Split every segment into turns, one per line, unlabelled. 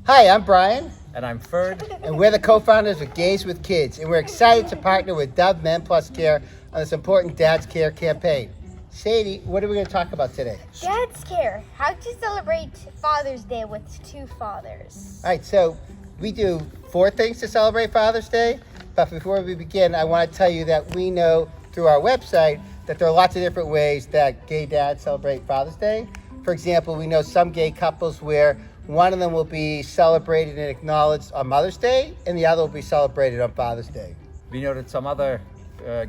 Hi, I'm Brian,
And I'm Ferd.
and we're the co-founders of Gays with Kids, and we're excited to partner with Dove Men+Care on this important Dad's Care campaign. Sadie, what are we going to talk about today?
Dad's Care. How to celebrate Father's Day with two fathers.
All right, so we do 4 things to celebrate Father's Day, but before we begin, I want to tell you that we know through our website that there are lots of different ways that gay dads celebrate Father's Day. For example, we know some gay couples where one of them will be celebrated and acknowledged on Mother's Day, and the other will be celebrated on Father's Day.
We know that some other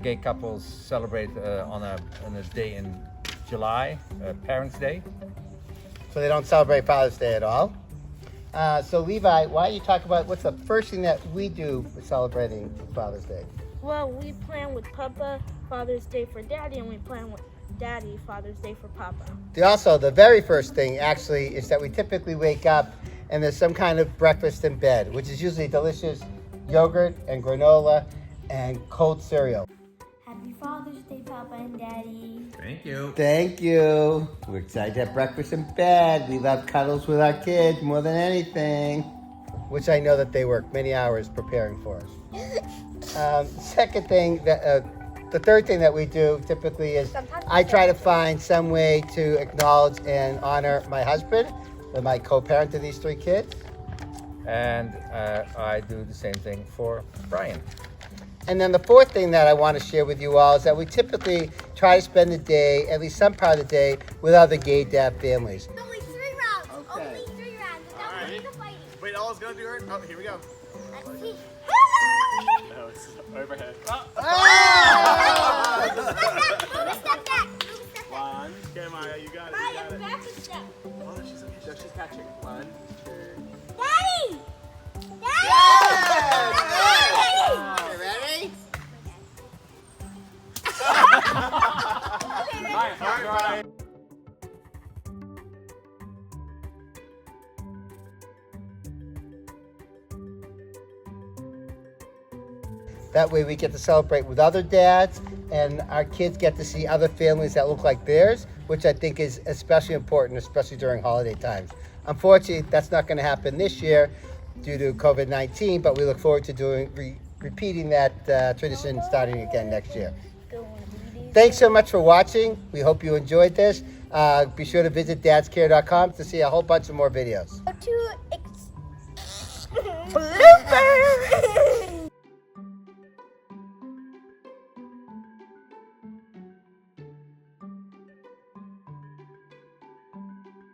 gay couples celebrate on a day in July, Parents' Day.
So they don't celebrate Father's Day at all. So Levi, why don't you talk about what's the first thing that we do with celebrating Father's Day?
Well, we plan with Papa Father's Day for Daddy, and we plan with Daddy Father's Day for Papa.
The very first thing actually is that we typically wake up and there's some kind of breakfast in bed, which is usually delicious yogurt and granola and cold cereal.
Happy Father's Day, Papa and Daddy.
Thank you.
Thank you. We're excited to have breakfast in bed. We love cuddles with our kids more than anything, which I know that they work many hours preparing for us. The third thing that we do typically is I try to find some way to acknowledge and honor my husband, my co-parent to these 3 kids.
And I do the same thing for Brian.
And then the 4th thing that I want to share with you all is that we typically try to spend the day, at least some part of the day, with other gay dad families.
Only 3 rounds.
Okay.
Only 3 rounds.
All right.
Fighting.
Wait, all it's gonna do her? Oh, here we go.
Let's see.
No, it's overhead.
Step back.
1. Okay, Maya, you got it.
Maya,
You got
back a step.
it. Oh, she's okay. She's catching. 1, 2.
Daddy!
You ready?
All right.
That way we get to celebrate with other dads, and our kids get to see other families that look like theirs, which I think is especially important, especially during holiday times. Unfortunately, that's not going to happen this year due to COVID-19, but we look forward to repeating that tradition starting again next year. Thanks so much for watching. We hope you enjoyed this. Be sure to visit dadscare.com to see a whole bunch of more videos.
Blooper!